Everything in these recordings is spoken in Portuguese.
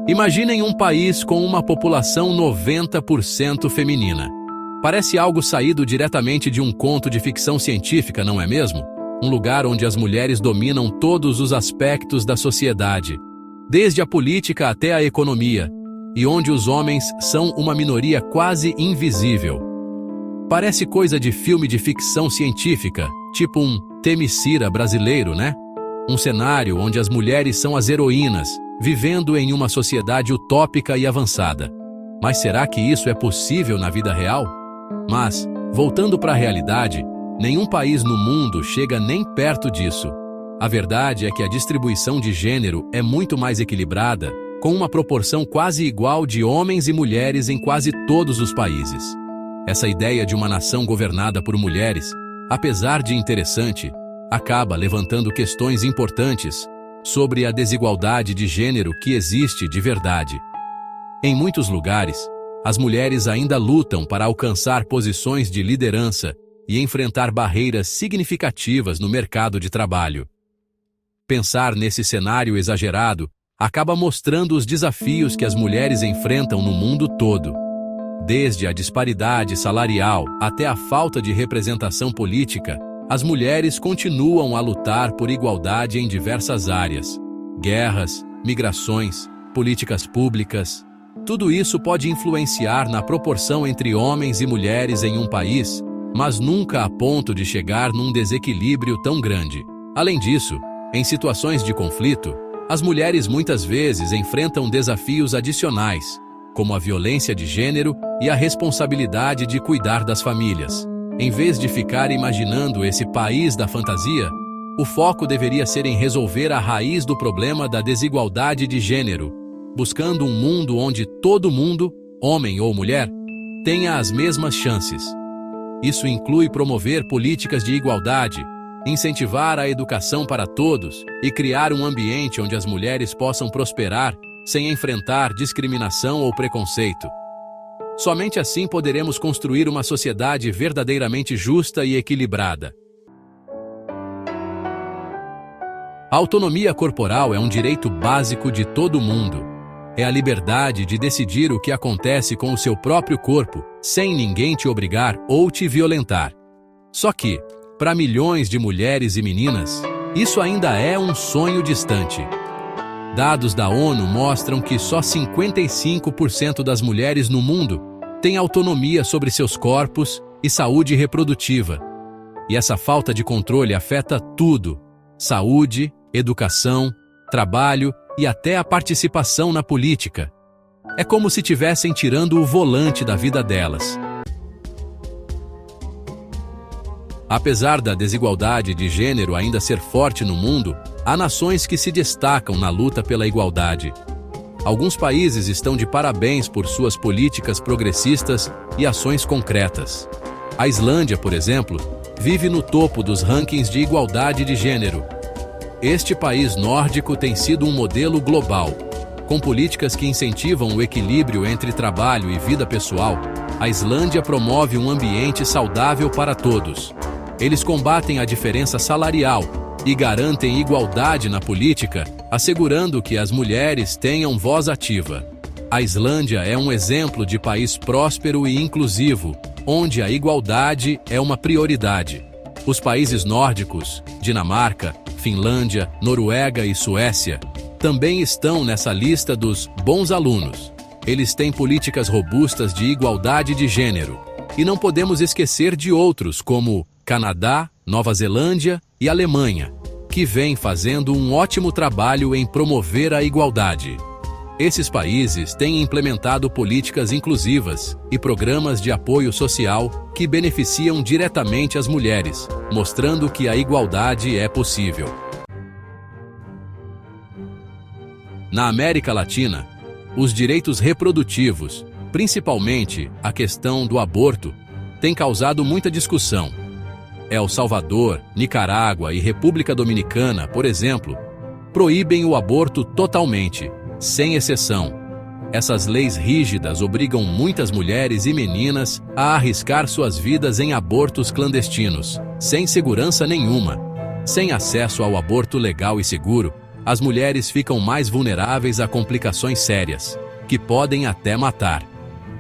Imaginem um país com uma população 90% feminina. Parece algo saído diretamente de um conto de ficção científica, não é mesmo? Um lugar onde as mulheres dominam todos os aspectos da sociedade, desde a política até a economia, e onde os homens são uma minoria quase invisível. Parece coisa de filme de ficção científica, tipo um Themyscira brasileiro, né? Um cenário onde as mulheres são as heroínas, vivendo em uma sociedade utópica e avançada. Mas será que isso é possível na vida real? Mas, voltando para a realidade, nenhum país no mundo chega nem perto disso. A verdade é que a distribuição de gênero é muito mais equilibrada, com uma proporção quase igual de homens e mulheres em quase todos os países. Essa ideia de uma nação governada por mulheres, apesar de interessante, acaba levantando questões importantes sobre a desigualdade de gênero que existe de verdade. Em muitos lugares, as mulheres ainda lutam para alcançar posições de liderança e enfrentar barreiras significativas no mercado de trabalho. Pensar nesse cenário exagerado acaba mostrando os desafios que as mulheres enfrentam no mundo todo. Desde a disparidade salarial até a falta de representação política, as mulheres continuam a lutar por igualdade em diversas áreas. Guerras, migrações, políticas públicas. Tudo isso pode influenciar na proporção entre homens e mulheres em um país, mas nunca a ponto de chegar num desequilíbrio tão grande. Além disso, em situações de conflito, as mulheres muitas vezes enfrentam desafios adicionais, como a violência de gênero e a responsabilidade de cuidar das famílias. Em vez de ficar imaginando esse país da fantasia, o foco deveria ser em resolver a raiz do problema da desigualdade de gênero, buscando um mundo onde todo mundo, homem ou mulher, tenha as mesmas chances. Isso inclui promover políticas de igualdade, incentivar a educação para todos e criar um ambiente onde as mulheres possam prosperar sem enfrentar discriminação ou preconceito. Somente assim poderemos construir uma sociedade verdadeiramente justa e equilibrada. A autonomia corporal é um direito básico de todo mundo. É a liberdade de decidir o que acontece com o seu próprio corpo, sem ninguém te obrigar ou te violentar. Só que, para milhões de mulheres e meninas, isso ainda é um sonho distante. Dados da ONU mostram que só 55% das mulheres no mundo têm autonomia sobre seus corpos e saúde reprodutiva. E essa falta de controle afeta tudo: saúde, educação, trabalho e até a participação na política. É como se tivessem tirando o volante da vida delas. Apesar da desigualdade de gênero ainda ser forte no mundo, há nações que se destacam na luta pela igualdade. Alguns países estão de parabéns por suas políticas progressistas e ações concretas. A Islândia, por exemplo, vive no topo dos rankings de igualdade de gênero. Este país nórdico tem sido um modelo global. Com políticas que incentivam o equilíbrio entre trabalho e vida pessoal, a Islândia promove um ambiente saudável para todos. Eles combatem a diferença salarial e garantem igualdade na política, assegurando que as mulheres tenham voz ativa. A Islândia é um exemplo de país próspero e inclusivo, onde a igualdade é uma prioridade. Os países nórdicos, Dinamarca, Finlândia, Noruega e Suécia, também estão nessa lista dos bons alunos. Eles têm políticas robustas de igualdade de gênero. E não podemos esquecer de outros como Canadá, Nova Zelândia e Alemanha, que vêm fazendo um ótimo trabalho em promover a igualdade. Esses países têm implementado políticas inclusivas e programas de apoio social que beneficiam diretamente as mulheres, mostrando que a igualdade é possível. Na América Latina, os direitos reprodutivos, principalmente a questão do aborto, têm causado muita discussão. El Salvador, Nicarágua e República Dominicana, por exemplo, proíbem o aborto totalmente, sem exceção. Essas leis rígidas obrigam muitas mulheres e meninas a arriscar suas vidas em abortos clandestinos, sem segurança nenhuma. Sem acesso ao aborto legal e seguro, as mulheres ficam mais vulneráveis a complicações sérias, que podem até matar.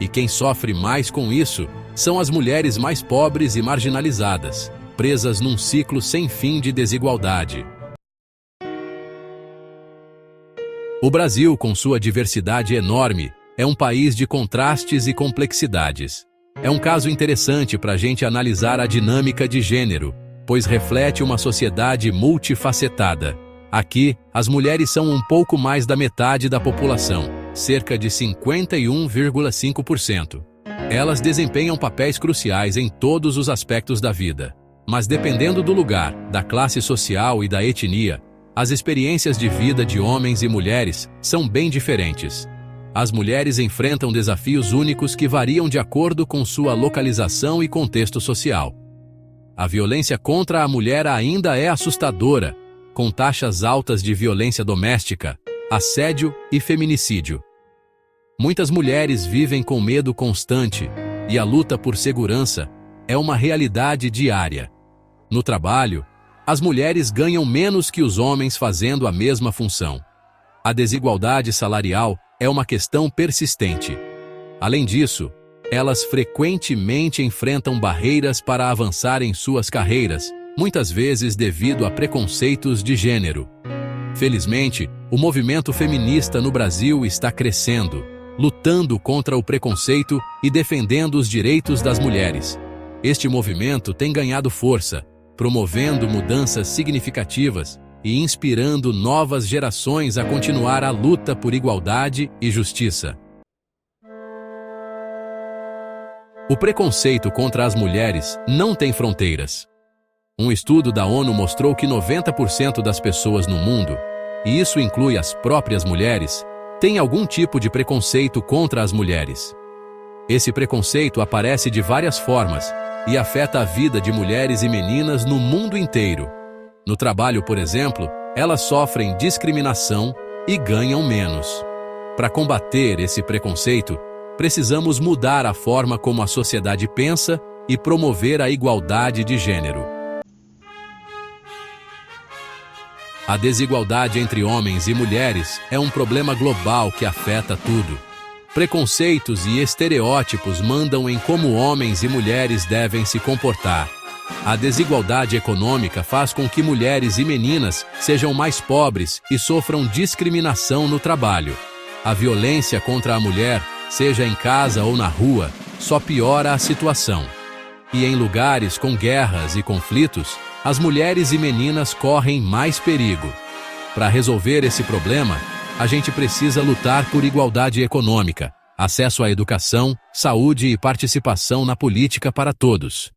E quem sofre mais com isso são as mulheres mais pobres e marginalizadas, presas num ciclo sem fim de desigualdade. O Brasil, com sua diversidade enorme, é um país de contrastes e complexidades. É um caso interessante para a gente analisar a dinâmica de gênero, pois reflete uma sociedade multifacetada. Aqui, as mulheres são um pouco mais da metade da população, cerca de 51,5%. Elas desempenham papéis cruciais em todos os aspectos da vida. Mas dependendo do lugar, da classe social e da etnia, as experiências de vida de homens e mulheres são bem diferentes. As mulheres enfrentam desafios únicos que variam de acordo com sua localização e contexto social. A violência contra a mulher ainda é assustadora, com taxas altas de violência doméstica, assédio e feminicídio. Muitas mulheres vivem com medo constante e a luta por segurança é uma realidade diária. No trabalho, as mulheres ganham menos que os homens fazendo a mesma função. A desigualdade salarial é uma questão persistente. Além disso, elas frequentemente enfrentam barreiras para avançar em suas carreiras, muitas vezes devido a preconceitos de gênero. Felizmente, o movimento feminista no Brasil está crescendo, lutando contra o preconceito e defendendo os direitos das mulheres. Este movimento tem ganhado força, promovendo mudanças significativas e inspirando novas gerações a continuar a luta por igualdade e justiça. O preconceito contra as mulheres não tem fronteiras. Um estudo da ONU mostrou que 90% das pessoas no mundo, e isso inclui as próprias mulheres, têm algum tipo de preconceito contra as mulheres. Esse preconceito aparece de várias formas e afeta a vida de mulheres e meninas no mundo inteiro. No trabalho, por exemplo, elas sofrem discriminação e ganham menos. Para combater esse preconceito, precisamos mudar a forma como a sociedade pensa e promover a igualdade de gênero. A desigualdade entre homens e mulheres é um problema global que afeta tudo. Preconceitos e estereótipos mandam em como homens e mulheres devem se comportar. A desigualdade econômica faz com que mulheres e meninas sejam mais pobres e sofram discriminação no trabalho. A violência contra a mulher, seja em casa ou na rua, só piora a situação. E em lugares com guerras e conflitos, as mulheres e meninas correm mais perigo. Para resolver esse problema, a gente precisa lutar por igualdade econômica, acesso à educação, saúde e participação na política para todos.